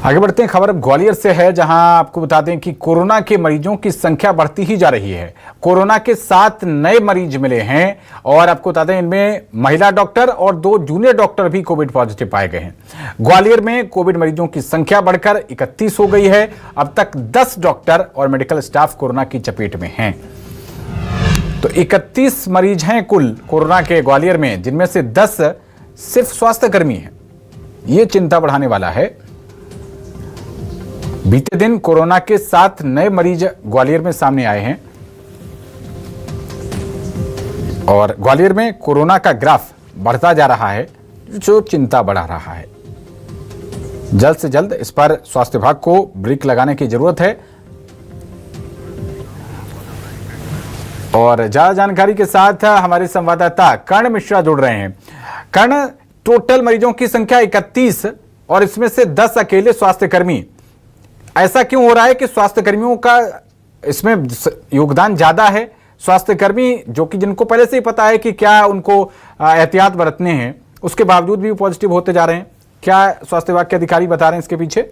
आगे बढ़ते हैं, खबर ग्वालियर से है, जहां आपको बता दें कि कोरोना के मरीजों की संख्या बढ़ती ही जा रही है। कोरोना के 7 नए मरीज मिले हैं और आपको बता दें इनमें महिला डॉक्टर और 2 जूनियर डॉक्टर भी कोविड पॉजिटिव पाए गए हैं। ग्वालियर में कोविड मरीजों की संख्या बढ़कर 31 हो गई है। अब तक 10 डॉक्टर और मेडिकल स्टाफ कोरोना की चपेट में हैं। तो 31 मरीज हैं कुल कोरोना के ग्वालियर में, जिनमें से 10 सिर्फ स्वास्थ्यकर्मी हैं। ये चिंता बढ़ाने वाला है। बीते दिन कोरोना के 7 नए मरीज ग्वालियर में सामने आए हैं और ग्वालियर में कोरोना का ग्राफ बढ़ता जा रहा है, जो चिंता बढ़ा रहा है। जल्द से जल्द इस पर स्वास्थ्य विभाग को ब्रेक लगाने की जरूरत है। और ज्यादा जानकारी के साथ हमारे संवाददाता कर्ण मिश्रा जुड़ रहे हैं। कर्ण, टोटल मरीजों की संख्या 31 और इसमें से 10 अकेले स्वास्थ्यकर्मी। ऐसा क्यों हो रहा है कि स्वास्थ्य कर्मियों का इसमें योगदान ज्यादा है? स्वास्थ्यकर्मी जो कि जिनको पहले से ही पता है कि क्या उनको एहतियात बरतने हैं, उसके बावजूद भी पॉजिटिव होते जा रहे हैं। क्या स्वास्थ्य विभाग के अधिकारी बता रहे हैं इसके पीछे?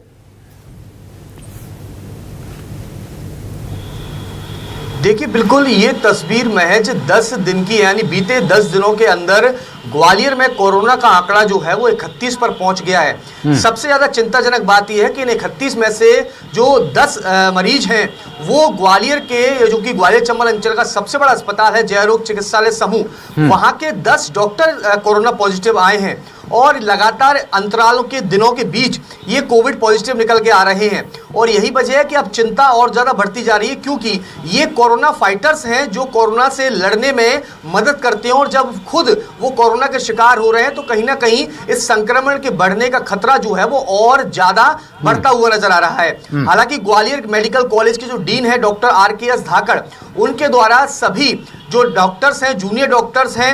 देखिए, बिल्कुल ये तस्वीर महज 10 दिन की, यानी बीते 10 दिनों के अंदर ग्वालियर में कोरोना का आंकड़ा जो है वो 31 पर पहुंच गया है। सबसे ज्यादा चिंताजनक बात यह है कि इन 31 में से जो 10 मरीज हैं वो ग्वालियर के, जो कि ग्वालियर चंबल अंचल का सबसे बड़ा अस्पताल है जय रोग चिकित्सालय समूह, वहां के 10 डॉक्टर कोरोना पॉजिटिव आए हैं और लगातार अंतरालों के दिनों के बीच ये कोविड पॉजिटिव निकल के आ रहे हैं। और यही वजह है कि अब चिंता और ज्यादा बढ़ती जा रही है, क्योंकि ये कोरोना फाइटर्स हैं जो कोरोना से लड़ने में मदद करते हैं। और जब खुद वो कोरोना के शिकार हो रहे हैं तो कहीं ना कहीं इस संक्रमण के बढ़ने का खतरा जो है वो और ज्यादा बढ़ता हुआ नजर आ रहा है। हालांकि ग्वालियर मेडिकल कॉलेज के जो डीन है डॉक्टर RKS धाकड़, उनके द्वारा सभी जो डॉक्टर्स हैं, जूनियर डॉक्टर्स हैं,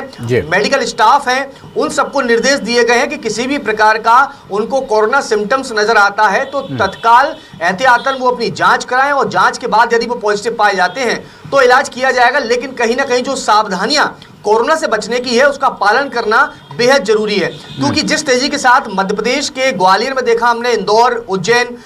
मेडिकल स्टाफ हैं, उन सबको निर्देश दिए गए हैं कि किसी भी प्रकार का उनको कोरोना सिम्टम्स नजर आता है तो तत्काल एहतियातन वो अपनी जांच कराएं और जांच के बाद यदि वो पॉजिटिव पाए जाते हैं तो इलाज किया जाएगा। लेकिन कहीं ना कहीं जो सावधानियां कोरोना से बचने की है उसका पालन करना बेहद जरूरी है, क्योंकि जिस तेजी के साथ मध्य प्रदेश के ग्वालियर में देखा हमने, इंदौर, उज्जैन,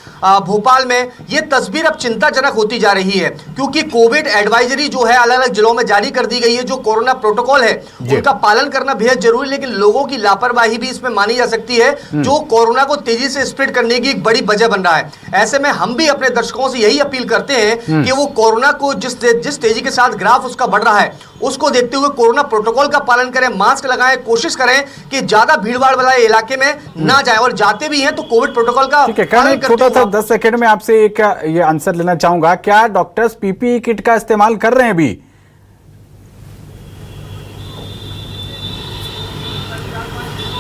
भोपाल में, ये तस्वीर अब चिंताजनक होती जा रही है। क्योंकि कोविड एडवाइजरी जो है अलग अलग जिलों में जारी कर दी गई है। जो कोरोना प्रोटोकॉल है उनका पालन करना बेहद जरूरी, लेकिन लोगों की लापरवाही भी इसमें मानी जा सकती है, जो कोरोना को तेजी से स्प्रेड करने की एक बड़ी वजह बन रहा है। ऐसे में हम भी अपने दर्शकों से यही अपील करते हैं कि वो कोरोना को जिस तेजी के साथ ग्राफ उसका बढ़ रहा है उसको देखते हुए कोरोना प्रोटोकॉल का पालन करें, मास्क लगाएं, कोशिश करें कि ज्यादा भीड़भाड़ वाले इलाके में ना जाए, और जाते भी हैं तो कोविड प्रोटोकॉल का पालन करते छोटा सा 10 सेकंड में आपसे एक ये आंसर लेना चाहूंगा, क्या डॉक्टर्स PPE किट का इस्तेमाल कर रहे हैं भी?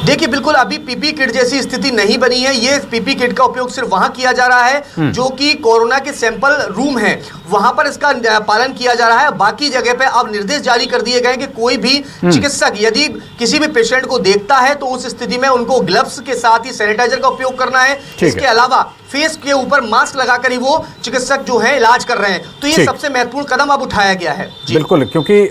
देखिए, बिल्कुल अभी PPE किट जैसी स्थिति नहीं बनी है। ये PPE किट का उपयोग सिर्फ वहां किया जा रहा है जो कि कोरोना के सैंपल रूम है, वहां पर इसका पालन किया जा रहा है। बाकी जगह पे अब निर्देश जारी कर दिए गए कि कोई भी चिकित्सक यदि किसी भी पेशेंट को देखता है तो उस स्थिति में उनको ग्लव्स के साथ ही सैनिटाइजर का उपयोग करना है। इसके अलावा फेस के ऊपर मास्क लगाकर ही वो चिकित्सक जो है इलाज कर रहे हैं। तो ये सबसे महत्वपूर्ण कदम अब उठाया गया है। बिल्कुल, क्योंकि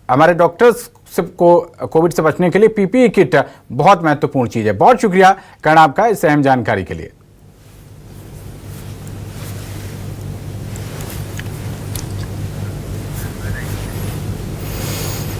हमारे डॉक्टर्स को कोविड से बचने के लिए PPE किट बहुत महत्वपूर्ण चीज है। बहुत शुक्रिया कर्ण आपका इस अहम जानकारी के लिए।